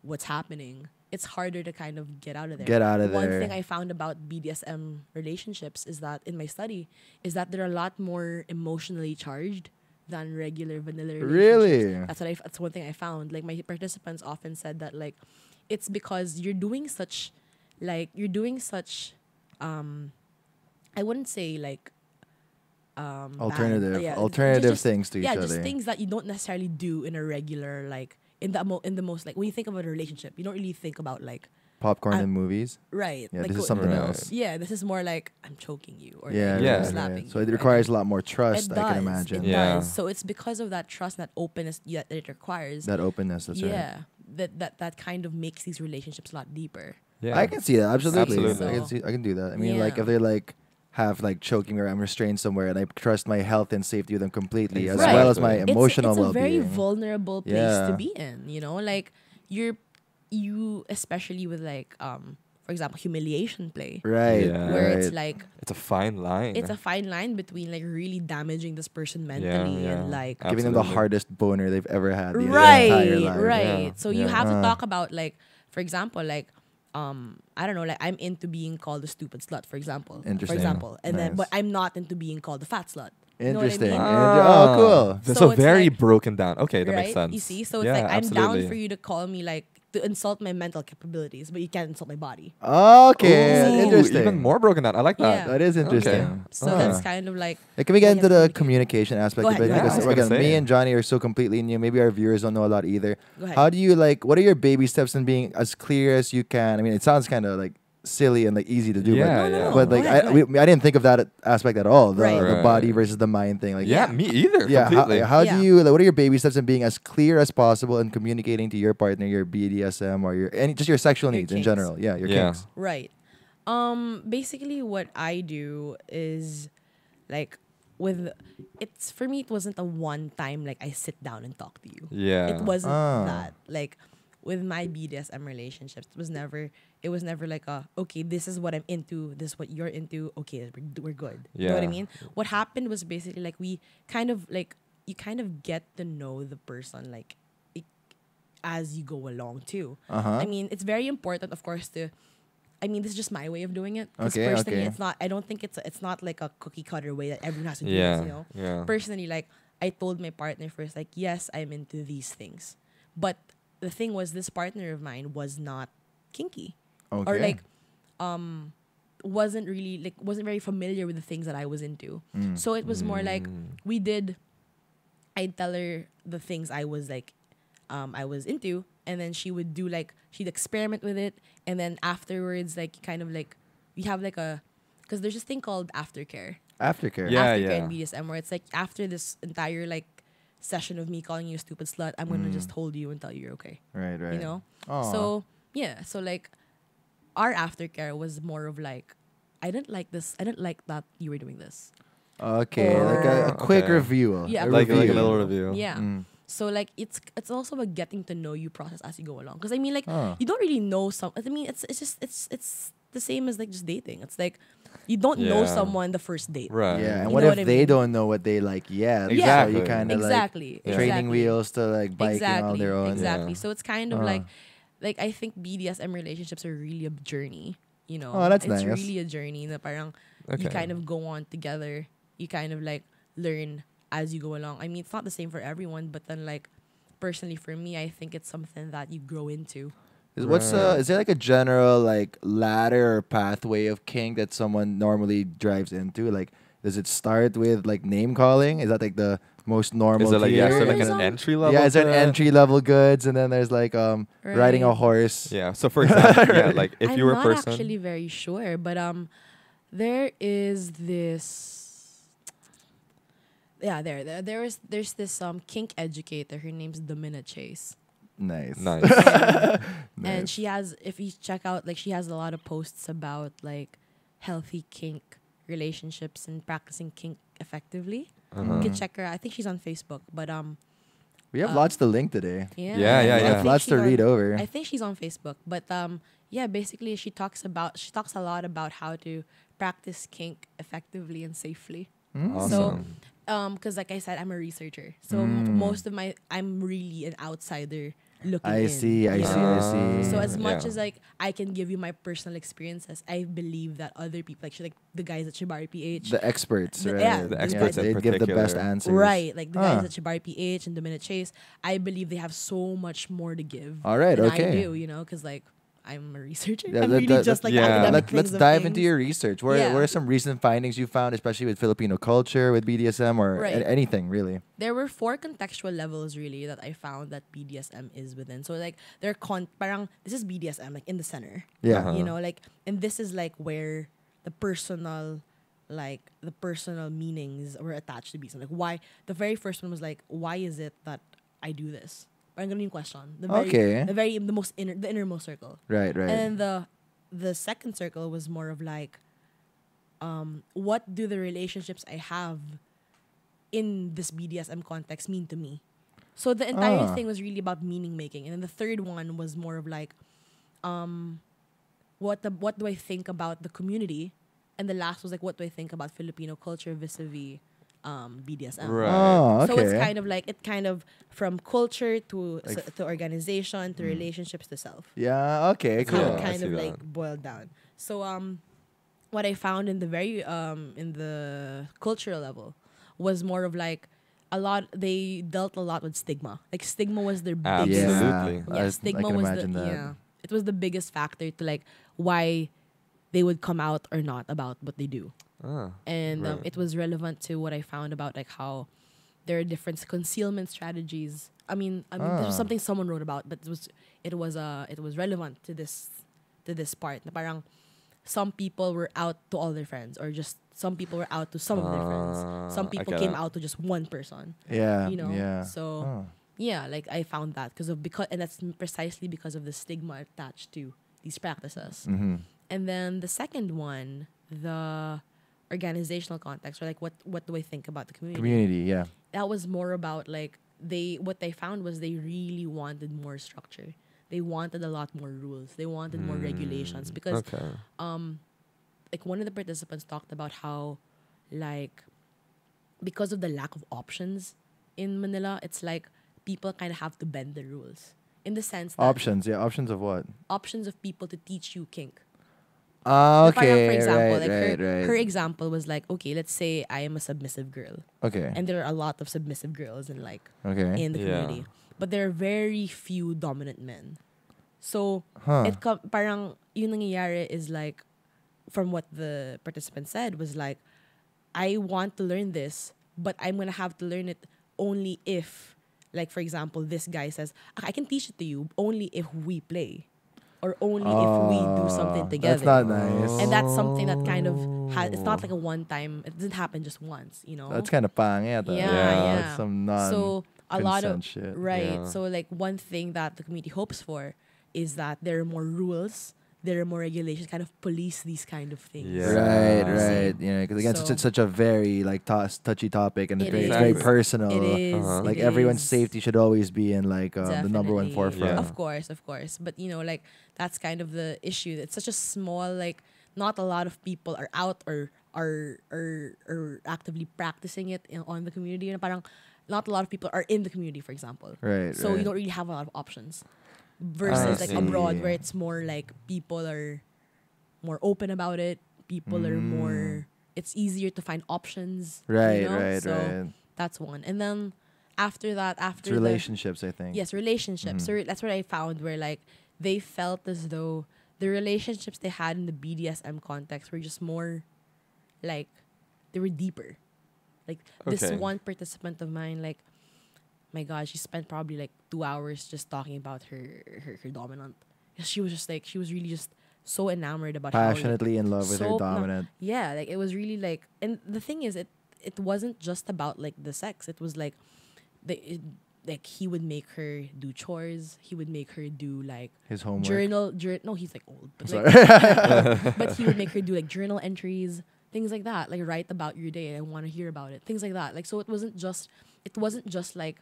what's happening, it's harder to kind of get out of there. Get out of One there. thing I found about BDSM relationships is that in my study is that they're a lot more emotionally charged than regular vanilla relationships. Really? That's one thing I found. Like my participants often said that like it's because you're doing such I wouldn't say like Alternative bad, alternative just- things to each yeah, other. just things that you don't necessarily do in a regular like in the most like when you think about a relationship, you don't really think about like Popcorn I'm- in movies. right. Yeah, like, this is go- something Right. else. Yeah, this is more like I'm choking you or Yeah, like, Yeah. I'm right, slapping right. you. So it right? requires a lot more trust, It I can does. imagine. It Yeah. does. So it's because of that trust, that openness that it requires. That openness, that's right. yeah, that kind of makes these relationships a lot deeper. Yeah. I can see that, absolutely. Absolutely. I can do that. I mean, like Yeah. if they like have like choking me or I'm restrained somewhere and I trust my health and safety with them completely, as Exactly. well as my It's- emotional it's a very well-being. vulnerable place Yeah. to be in. You know, like you especially with like for example humiliation play, Right. Yeah. where right. it's like It's a fine line. it's a fine line between like really damaging this person mentally yeah. and like Giving them the Absolutely. hardest boner they've ever had the right entire life. right Yeah, so you yeah. have to Uh. talk about like for example like I don't know, like I'm into being called a stupid slut, for example. Interesting. For example. And then Nice. but I'm not into being called a fat slut. You know what I Interesting. mean? Oh, cool. That's So so it's very like- broken down. Okay, that right? makes sense. You see? So it's Yeah, like I'm down absolutely. for you to call me like to insult my mental capabilities, but you can't insult my body. Okay, Ooh, interesting. Even more broken down. I like that. Yeah. That is interesting. Okay. So Ah. that's kind of like Like, can we get when you into have the to communication aspect Go of it? ahead. Yeah, I Because was gonna again, me say. and Johnny are so completely new. Maybe our viewers don't know a lot either. Go ahead. How do you like? What are your baby steps in being as clear as you can? I mean, it sounds kind of like silly and like easy to do, Yeah, but, No, no, yeah. no. but like Go ahead, go ahead. I didn't think of that aspect at all. The, Right. the Right. body versus the mind thing. Like Yeah, me either. yeah. Completely. How Yeah. do you like? What are your baby steps in being as clear as possible and communicating to your partner your BDSM or your any just your sexual Your needs in kinks. general? Yeah, your Yeah. kinks. Right. Basically what I do is like with it's for me it wasn't a one time like I sit down and talk to you. Yeah. It wasn't Ah. that. Like with my BDSM relationships, it was never like a okay, this is what I'm into, this is what you're into, okay, we're good. You know what I Yeah. mean? What happened was basically like we kind of like you kind of get to know the person like as you go along too. Uh-huh. I mean, it's very important, of course, to. I mean, this is just my way of doing it. 'Cause Okay, personally, okay. it's not. I don't think it's not like a cookie cutter way that everyone has to do Yeah. this. You know. Yeah. Personally, like I told my partner first, like yes, I'm into these things, but the thing was, this partner of mine was not kinky, Okay. or like, wasn't really like wasn't very familiar with the things that I was into. Mm. So it was more like we did. I'd tell her the things I was like, I was into, and then she would do like she'd experiment with it, and then afterwards, like kind of like we have like because there's this thing called aftercare. Aftercare. Yeah. Aftercare in BDSM, where it's like after this entire like session of me calling you a stupid slut, I'm gonna just hold you and tell you you're okay. Right. Right. You know. Aw. So yeah, so like our aftercare was more of like I didn't like this. I didn't like that you were doing this. Okay, like a Or- quick okay. review. Yeah, a Like a review. little review. Yeah. Mm. So like it's also about getting to know you process as you go along. Because I mean like Ah. you don't really know some. I mean it's just it's the same as like just dating. It's like you don't know Yeah. someone the first date. Right. Yeah, and You what know if what I they mean? don't know what they like yet? Exactly. So you kind of Exactly. like training wheels to like biking Exactly. on their own. Exactly. Yeah. So it's kind of Ah. like I think BDSM relationships are really a journey. You know, Oh, that's it's nice. really a journey. Na parang you Okay. kind of go on together. You kind of like learn as you go along. I mean, it's not the same for everyone, but then like personally for me, I think it's something that you grow into. Is there like a general like ladder or pathway of kink that someone normally drives into? Like, does it start with like name calling? Is that like the most normal? Is it like tier? is there like There's an some- entry level? Yeah, is there to an that? entry level goods, and then there's like riding a Right. horse. Yeah. So for example, yeah, like if I'm you were a not person. actually very sure, but there is this. Yeah, there's this kink educator. Her name's Domina Chase. Nice. Nice. And she has, if you check out, like she has a lot of posts about like healthy kink relationships and practicing kink effectively. Uh-huh. You can check her. I think she's on Facebook, but We have lots to link today. yeah, Yeah, yeah, I yeah. think Lots she's to read over. I think she's on Facebook, but yeah, basically she talks a lot about how to practice kink effectively and safely. Awesome. Because like I said, I'm a researcher, so most of I'm really an outsider looking I in. see. I you see. know? I see. So as much Yeah. as like I can give you my personal experiences, I believe that other people, like the guys at Shibari PH, The experts, The- right? yeah, The experts in they give the best particular. answers. right, like the guys Ah. at Shibari PH and Domina Chase, I believe they have so much more to give. All right, than okay. I do, you know, because like I'm a researcher. Yeah, I'm let- really let- just like yeah. academic Let's things of dive into things. your research. Yeah. What are some recent findings you found, especially with Filipino culture, with BDSM, or Right. anything really? There were 4 contextual levels really that I found that BDSM is within. So like they're parang this is BDSM like in the center. Yeah. Uh-huh. You know, like, and this is like where the personal meanings were attached to BDSM. Like why the very first one was like, why is it that I do this? Parang ganun yung question. Okay. The innermost circle. Right. Right. And then the second circle was more of like, what do the relationships I have in this BDSM context mean to me? So the entire thing was really about meaning making. And then the third one was more of like, what do I think about the community? And the last was like, what do I think about Filipino culture vis-a-vis BDSM? Right. Oh, okay. So it's kind of from culture to to organization to relationships to self. Yeah. Okay. It's how Cool. it I kind see of that. like boiled down. So what I found in the very in the cultural level was more of like they dealt a lot with stigma. Like stigma was their biggest Absolutely. Yeah. yeah, stigma I can was imagine the that. yeah. It was the biggest factor to like why they would come out or not about what they do. Ah, And right. it was relevant to what I found about like how there are different concealment strategies. I mean, this was something someone wrote about, but it was relevant to this part. Na parang some people were out to all their friends, or just some people were out to some of their friends. Some I people get came it. out to just one person. Yeah. You know, Yeah. so Oh. yeah, like I found that and that's precisely because of the stigma attached to these practices. Mm-hmm. And then the second one, the organizational context, or like what do I think about the Community. Yeah. that was more about like what they found was they really wanted more structure. They wanted a lot more rules. They wanted more regulations because Okay. like one of the participants talked about how like because of the lack of options in Manila, it's like people kind of have to bend the rules in the sense that Options. Yeah. Options of what? options of people to teach you kink. Ah, Parang, okay. for example, right. like Right. her Right. example was like, okay, let's say I am a submissive girl, Okay. and there are a lot of submissive girls in like Okay. in the Yeah. community, but there are very few dominant men. So Huh. parang yung nangyayari is like, from what the participant said was like, I want to learn this, but I'm gonna have to learn it only if, like for example, this guy says I can teach it to you only if we play, or only if we do something together. That's not nice. And that's something that kind of it's not like a one time. It doesn't happen just once, you know. That's kind of pangit. Yeah, Yeah. yeah. Some non So a lot of consent shit. right. Yeah. So like one thing that the community hopes for is that there are more rules, there are more regulations, kind of police these kind of things. Yeah. Right, Yeah. right. Yeah, because again, So- it's such a very like touchy topic, and it's It very is. personal. It is. Uh-huh. Like it everyone's is. safety should always be in like the number one Definitely. forefront. Yeah. Of course. But you know, like that's kind of the issue. It's such a small, like not a lot of people are out or are actively practicing it on the community. And parang not a lot of people are in the community, for example. Right. So right. you don't really have a lot of options. Versus like abroad, see. where it's more like people are more open about it. People are more. It's easier to find options. Right, you know? right, So right. that's one. And then after that, It's after the relationships, I think. yes, relationships. So that's what I found, where like they felt as though the relationships they had in the BDSM context were just more like they were deeper. Like this Okay. one participant of mine, like my God, she spent probably like 2 hours just talking about her dominant. She was really just so enamored about Passionately in love with her so- no, dominant. yeah, like it was really like, and the thing is, it wasn't just about like the sex. It was like like he would make her do chores. He would make her do like His homework. journal. No, he's like old, but Sorry. like, but he would make her do like journal entries, things like that. Like write about your day. I want to hear about it. Things like that. Like so, it wasn't just like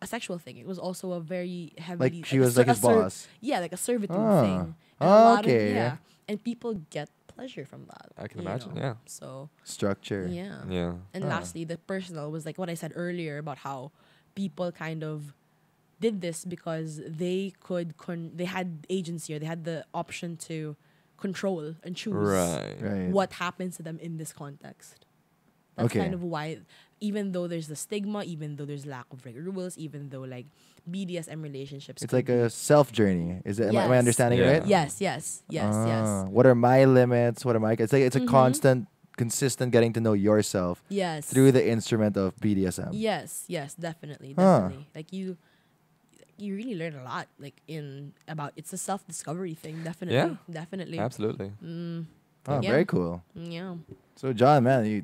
a sexual thing. It was also a very heavily Like she was like his boss. Yeah, like a servitude Ah. thing. Oh, And a lot of- okay. yeah, and people get pleasure from that. I can you imagine, know? yeah. So Structure. yeah. Yeah. And Ah. lastly, the personal was like what I said earlier about how people kind of did this because they could they had agency, or they had the option to control and choose Right. Right. what happens to them in this context. That's Okay. kind of why even though there's the stigma, even though there's lack of rules, even though like BDSM relationships, It's could like be- a self journey. Is it? Am I Yes. understanding Yeah. it right? yes. What are my limits? What are my? It's like it's a Mhm. constant, consistent getting to know yourself Yes. through the instrument of BDSM. Yes, definitely, Huh. definitely. Like you really learn a lot, like it's a self discovery thing. Definitely, definitely. Absolutely. Oh, Yeah. very cool. Yeah. So, John, man, you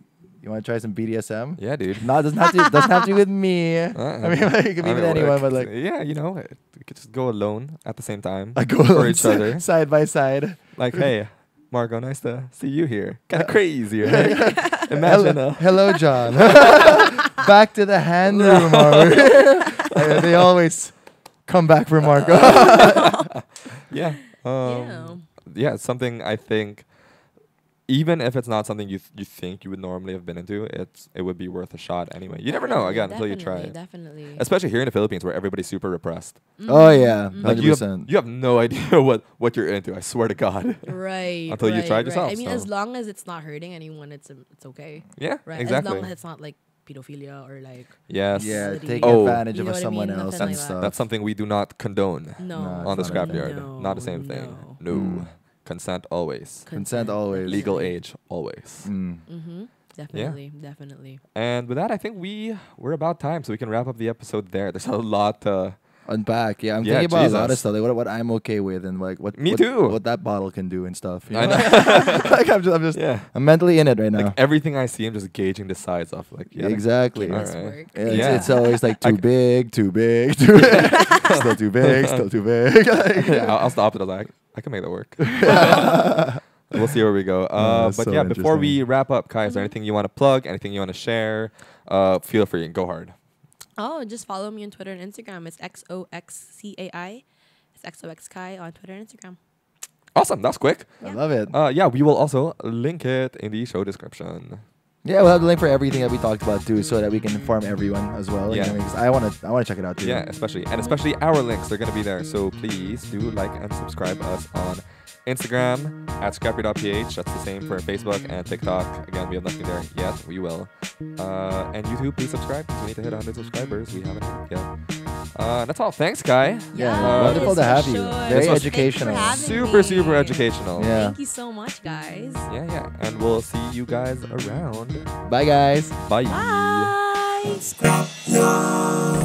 want to try some BDSM? Yeah, dude. No, it doesn't have to be with me. I mean, like, it could be with anyone, but like, yeah, you know, we could just go alone at the same time I go for each other. side by side. Like, hey, Marco, nice to see you here. Kind of crazy, right? Imagine Hello, John. Back to the hand room. They always come back for Marco. yeah. Yeah, it's something I think, even if it's not something you think you would normally have been into, it would be worth a shot anyway. You never know, again, until you try it. Definitely. Especially here in the Philippines, where everybody's super repressed. Oh yeah, Like you 100%. have no idea what you're into. I swear to God. Right. Until you right, tried right. yourself, I mean, so. as long as it's not hurting anyone, it's okay. Yeah, Right. exactly. As long as it's not like pedophilia or like Yes. Yeah, Facility. take Oh. advantage You of know what I someone mean? else Nothing and like stuff. That's something we do not condone no. No, on the it's not scrapyard. No, Not the same thing. No. Mm. Consent always. Consent always. Legal age always. Mm. Mm-hmm. Definitely. And with that, I think we're about time, so we can wrap up the episode there. There's a lot. Unpack. Yeah, I'm Yeah, thinking about a lot of Jesus. stuff. Like what I'm okay with and like what Me what, too. what that bottle can do and stuff. You I know? know. Like I'm Yeah. I'm mentally in it right now. Like everything I see, I'm just gauging the size of. Like yeah, Exactly. Make this Alright. work. Yeah, it's, Yeah. it's always like too Like- big, too big, too still too big, still too big. yeah, I'll stop it. I was like, I can make that work. We'll see where we go. that's But so yeah, before we interesting. wrap up, Kai, is there anything you want to plug? Anything you want to share? Feel free and go hard. Oh, just follow me on Twitter and Instagram. It's xoxcai. It's xoxcai on Twitter and Instagram. Awesome. That's quick. I love it. Yeah, we will also link it in the show description. Yeah, we'll have the link for everything that we talked about too, so that we can inform everyone as well. Yeah. You know, 'cause I wanna check it out too. Yeah, especially our links. They're gonna be there. So please do like and subscribe us on Instagram at scrapyard.ph. That's the same for Facebook and TikTok. Again, we have nothing there yet. We will. And YouTube, please subscribe because we need to hit 100 subscribers. We haven't hit yet. That's all. Thanks, Kai. Yeah, wonderful to have you. sure. Very This was- educational. Thank you for having Super, me. super educational. Yeah. Thank you so much, guys. Yeah. And we'll see you guys around. Bye guys. Bye. Bye.